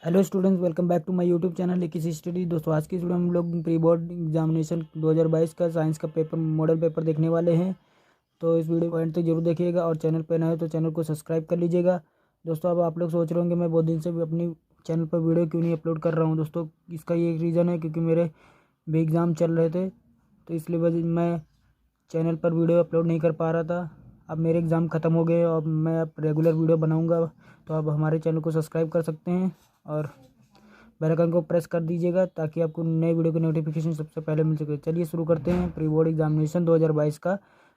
Hello students, welcome back to my YouTube channel Likhit study. दोस्तों, आज की वीडियो में हम लोग प्री बोर्ड एग्जामिनेशन 2022 का साइंस का पेपर मॉडल पेपर देखने वाले हैं। तो इस वीडियो को एंड तक जरूर देखिएगा और चैनल पर नए हो तो चैनल को सब्सक्राइब कर लीजिएगा। दोस्तों, अब आप लोग सोच रहे होंगे मैं बहुत दिन से भी अपनी चैनल पर वीडियो क्यों नहीं अपलोड कर रहा हूँ। दोस्तों, इसका ये एक रीज़न है क्योंकि मेरे भी एग्ज़ाम चल रहे थे, तो इसलिए वजह मैं चैनल पर वीडियो अपलोड नहीं कर पा रहा था। अब मेरे एग्ज़ाम ख़त्म हो गए और मैं अब रेगुलर वीडियो बनाऊँगा, तो आप हमारे चैनल को सब्सक्राइब कर सकते हैं और बेल आइकन को प्रेस कर दीजिएगा ताकि आपको नए वीडियो की नोटिफिकेशन सबसे पहले मिल सके। चलिए शुरू करते हैं प्री बोर्ड एग्जामिनेशन 2022 का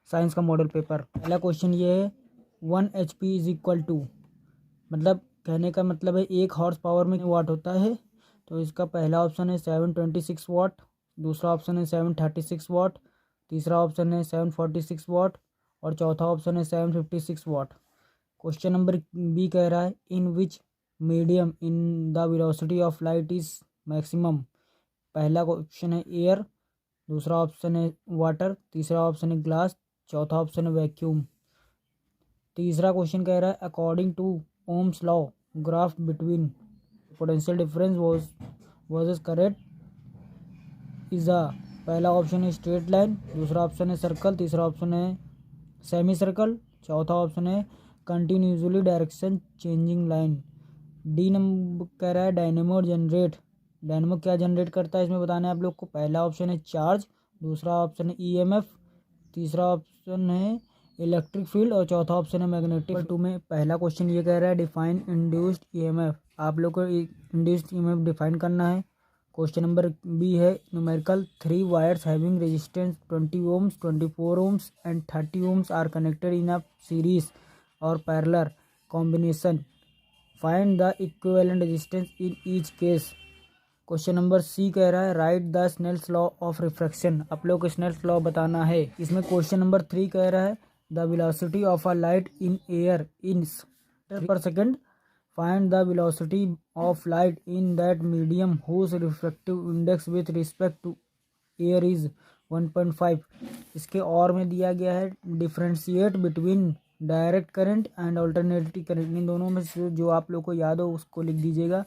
साइंस का मॉडल पेपर। पहला क्वेश्चन ये है, 1 HP इज इक्वल टू, मतलब कहने का मतलब है 1 हॉर्स पावर में वाट होता है। तो इसका पहला ऑप्शन है 726 वाट, दूसरा ऑप्शन है 736 वाट, तीसरा ऑप्शन है 746 वाट और चौथा ऑप्शन है 756 वाट। क्वेश्चन नंबर बी कह रहा है, in which medium in the velocity of light is maximum. पहला ऑप्शन है एयर, दूसरा ऑप्शन है वाटर, तीसरा ऑप्शन है ग्लास, चौथा ऑप्शन है वैक्यूम। तीसरा क्वेश्चन कह रहा है, according to Ohm's law graph between potential difference was is correct is the. पहला ऑप्शन है स्ट्रेट लाइन, दूसरा ऑप्शन है सर्कल, तीसरा ऑप्शन है सेमी सर्कल, चौथा ऑप्शन है continuously direction changing line. D number कह रहा है डायनेमो जनरेट। डायनेमो क्या जनरेट करता है इसमें बताना है आप लोग को। पहला ऑप्शन है चार्ज, दूसरा ऑप्शन है ईएमएफ, तीसरा ऑप्शन है इलेक्ट्रिक फील्ड और चौथा ऑप्शन है मैग्नेटिक। टू में पहला क्वेश्चन ये कह रहा है डिफाइन इंड्यूस्ड ईएमएफ। आप लोग को इंड्यूस्ड ईएमएफ डिफाइन करना है। क्वेश्चन नंबर बी है numerical 3 wires having resistance 20 ohms, 24 ohms and 30 ohms are connected in a series और parallel combination, find the equivalent resistance in each case. Question number C कह रहा है write the Snell's law of refraction. आप लोग को Snell's law बताना है। इसमें क्वेश्चन नंबर 3 कह रहा है the velocity of a light in air in per second, find the velocity of light in that medium whose refractive index with respect to air is 1.5। इसके और में दिया गया है differentiate between direct current and alternative current. इन दोनों में से जो आप लोग को याद हो उसको लिख दीजिएगा।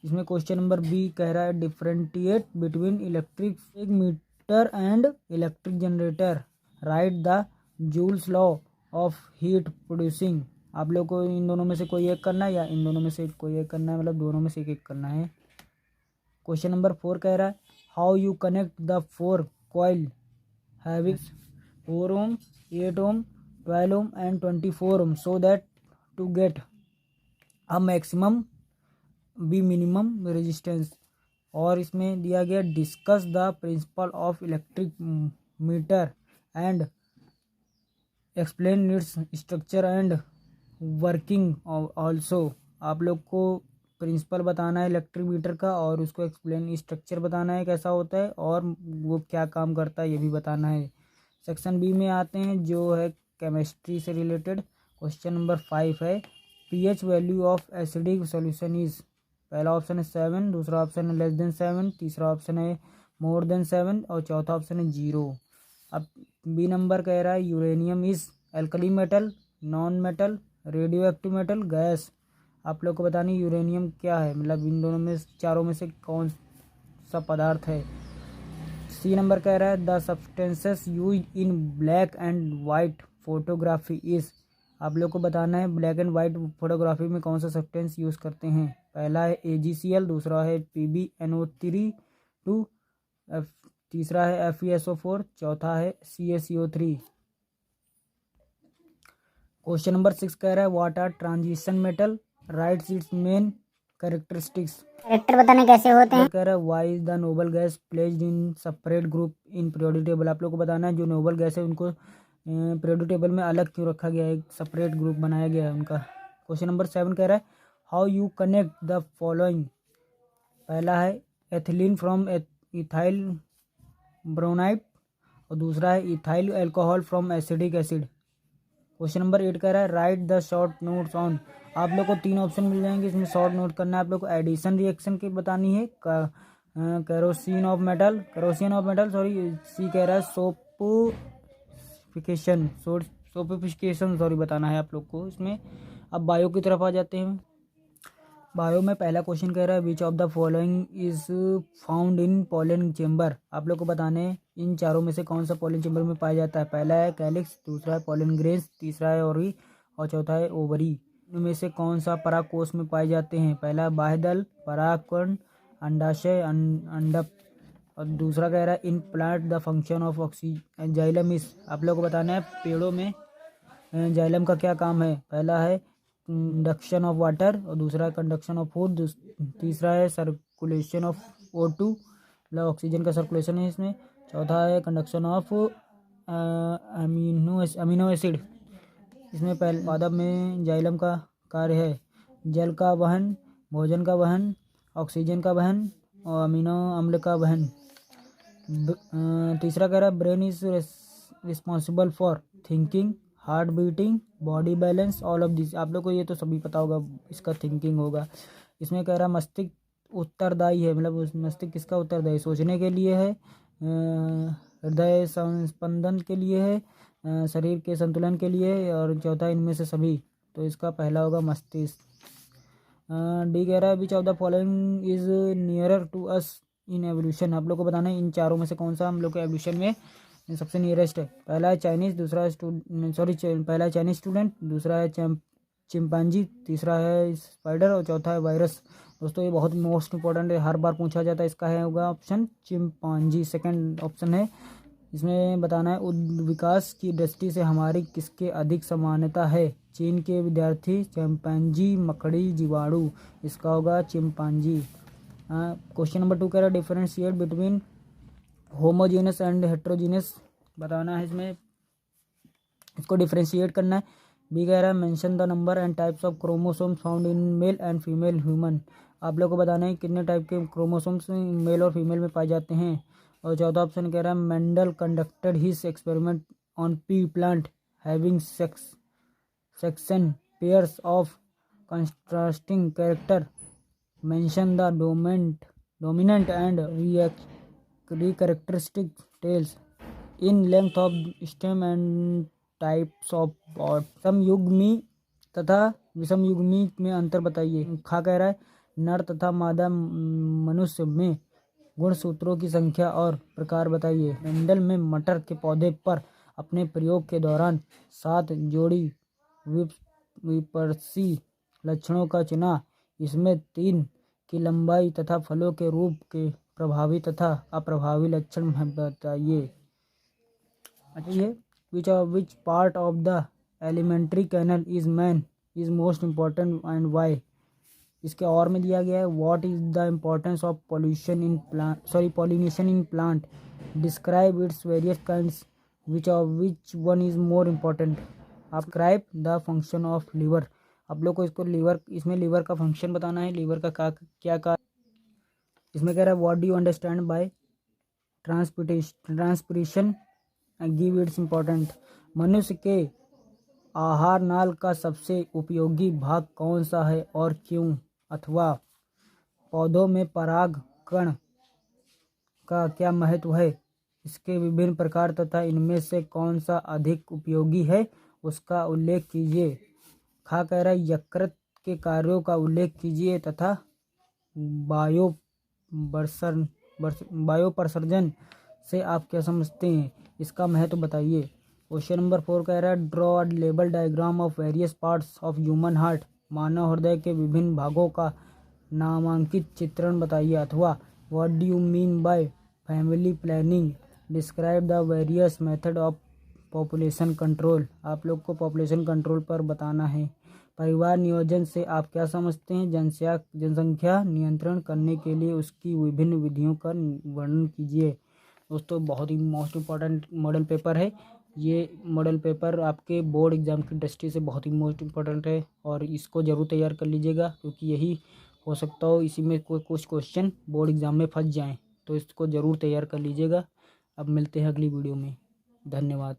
इसमें क्वेश्चन नंबर बी कह रहा है differentiate between electric meter and electric generator, right the joules law of heat producing. आप लोग को इन दोनों में से कोई एक करना है या इन दोनों में से कोई एक करना है, मतलब दोनों में से एक करना है। क्वेश्चन नंबर 4 कह रहा है how you connect the 4 coil having 4 ohm, 8 ohm, 12 ohm and 24 ohm so that to get a maximum B minimum resistance. और इसमें दिया गया discuss the principle of electric meter and explain its structure and working also. आप लोग को principal बताना है electric meter का और उसको एक्सप्लेन स्ट्रक्चर बताना है कैसा होता है और वो क्या काम करता है ये भी बताना है। सेक्शन बी में आते हैं जो है केमिस्ट्री से रिलेटेड। क्वेश्चन नंबर 5 है pH value of acidic solution is. पहला ऑप्शन है 7, दूसरा ऑप्शन है लेस देन 7, तीसरा ऑप्शन है मोर देन 7 और चौथा ऑप्शन है 0। अब बी नंबर कह रहा है uranium is alkali metal, non metal, radio active metal, gas. आप लोग को बतानी यूरेनियम क्या है, मतलब इन दोनों में चारों में से कौन सा पदार्थ है। सी नंबर कह रहा है the substances use in black and white photography is. आप लोग को बताना है ब्लैक एंड वाइट फोटोग्राफी में कौन सा सब्सटेंस यूज़ करते हैं। पहला है AgCl, दूसरा है PbNO3, तीसरा है FeSO4, चौथा है CaCO3। क्वेश्चन नंबर 6 कह रहा है what are transition metal, writes its main characteristics. Character बताने कैसे होते हैं। कह रहा है why is the noble gas placed in separate group in periodic table. आप लोग को बताना है जो नोबल गैस है उनको पीरियोडिक टेबल में अलग क्यों रखा गया है, एक सेपरेट ग्रुप बनाया गया है उनका। क्वेश्चन नंबर 7 कह रहा है how you connect the following. पहला है एथिलीन फ्रॉम इथाइल ब्रोमाइड और दूसरा है ethyl alcohol from acidic acid. Question number 8 कह रहा है write the short notes on. आप लोग को 3 ऑप्शन मिल जाएंगे, इसमें शॉर्ट नोट करना है। आप लोग को एडिशन रिएक्शन की बतानी है, कैरोसिन ऑफ मेटल सॉरी। सी कह रहा है सोपिफिकेशन सॉरी बताना है आप लोग को इसमें। अब बायो की तरफ आ जाते हैं। बायो में पहला क्वेश्चन कह रहा है which of the following is found in pollen chamber. आप लोग को बताने इन चारों में से कौन सा पोलन चेम्बर में पाया जाता है। पहला है कैलिक्स, दूसरा है पोलन ग्रेन्स, तीसरा है ओरी और चौथा है ओवरी। इनमें से कौन सा परागकोश में पाए जाते हैं। पहला बाह्यदल, परागकण, अंडाशय, अंडप और दूसरा कह रहा है in plant the function of oxygen xylem is. आप लोग को बताना है पेड़ों में जाइलम का क्या काम है। पहला है कंडक्शन ऑफ वाटर और दूसरा है कंडक्शन ऑफ फूड, तीसरा है सर्कुलेशन ऑफ O2 मतलब ऑक्सीजन का सर्कुलेशन है इसमें, चौथा है कंडक्शन ऑफ अमीनो एसिड। इसमें पहले पादप में जाइलम का कार्य है जल का वहन, भोजन का वहन, ऑक्सीजन का वहन और अमीनो अम्ल का वहन। तीसरा कह रहा है brain is responsible for thinking, heart beating, body balance, all of this. आप लोग को ये तो सभी पता होगा, इसका थिंकिंग होगा। इसमें कह रहा है मस्तिष्क उत्तरदायी है, मतलब उस मस्तिष्क किसका उत्तरदायी, सोचने के लिए है, हृदय संस्पंदन के लिए है, शरीर के संतुलन के लिए और चौथा इनमें से सभी। तो इसका पहला होगा मस्तिष्क। डी कह रहा है which of the following is nearer to us in evolution. आप लोग को बताना है इन चारों में से कौन सा हम लोग के एवोल्यूशन में सबसे नियरेस्ट है। पहला है चाइनीज, दूसरा है पहला है चाइनीज स्टूडेंट, दूसरा है चिंपांजी, तीसरा है स्पाइडर और चौथा है वायरस। दोस्तों ये बहुत मोस्ट इंपॉर्टेंट है, हर बार पूछा जाता है। इसका है होगा ऑप्शन चिंपांजी, सेकंड ऑप्शन है। इसमें बताना है विकास की दृष्टि से हमारी किसके अधिक समानता है। चीन के विद्यार्थी, चिंपांजी, मकड़ी, जीवाणु। इसका होगा चिंपांजी। क्वेश्चन नंबर 2 कह रहा है differentiate between homogeneous and heterogeneous. बताना है इसमें, इसको डिफरेंशिएट करना है। बी कह रहा है mention the number and types of chromosomes found in male and female human. आप लोग को बताना है कितने टाइप के क्रोमोसोम्स मेल और फीमेल में पाए जाते हैं। और चौथा ऑप्शन कह रहा है Mendel conducted his experiment on P plant having section pairs of contrasting character, mention the dominant and characteristic tails in length of stem and types of pod। समयुग्मी तथा विषमयुग्मी में अंतर बताइए। खा कह रहा है नर तथा मादा मनुष्य में गुणसूत्रों की संख्या और प्रकार बताइए। मेंडल में मटर के पौधे पर अपने प्रयोग के दौरान 7 जोड़ी विपर्सी लक्षणों का चुना। इसमें 3 की लंबाई तथा फलों के रूप के प्रभावी तथा अप्रभावी लक्षण बताइए। अच्छा, which part of the elementary canal is man is most important and why. इसके और में दिया गया है what is the importance of pollination in plant, describe its various kinds, which one is more important. आप describe the function of liver. आप लोग को इसको इसमें लीवर का फंक्शन बताना है, लीवर का क्या इसमें कह रहा है what do you understand by transpiration, give its important. मनुष्य के आहार नाल का सबसे उपयोगी भाग कौन सा है और क्यों। अथवा पौधों में परागकण का क्या महत्व है, इसके विभिन्न प्रकार तथा इनमें से कौन सा अधिक उपयोगी है उसका उल्लेख कीजिए। खा कह रहा है यकृत के कार्यों का उल्लेख कीजिए तथा बायोप्रसर्जन से आप क्या समझते हैं, इसका महत्व बताइए। क्वेश्चन नंबर 4 कह रहा है draw a label diagram of various parts of human heart. मानव हृदय के विभिन्न भागों का नामांकित चित्रण बताइए। अथवा what do you mean by family planning, describe the various method of population control. आप लोग को पॉपुलेशन कंट्रोल पर बताना है। परिवार नियोजन से आप क्या समझते हैं, जनसंख्या नियंत्रण करने के लिए उसकी विभिन्न विधियों का वर्णन कीजिए। दोस्तों बहुत ही मोस्ट इम्पॉर्टेंट मॉडल पेपर है। ये मॉडल पेपर आपके बोर्ड एग्जाम की दृष्टि से बहुत ही मोस्ट इम्पॉर्टेंट है और इसको ज़रूर तैयार कर लीजिएगा, क्योंकि यही हो सकता हो इसी में कोई कुछ क्वेश्चन बोर्ड एग्जाम में फंस जाएं, तो इसको ज़रूर तैयार कर लीजिएगा। अब मिलते हैं अगली वीडियो में, धन्यवाद।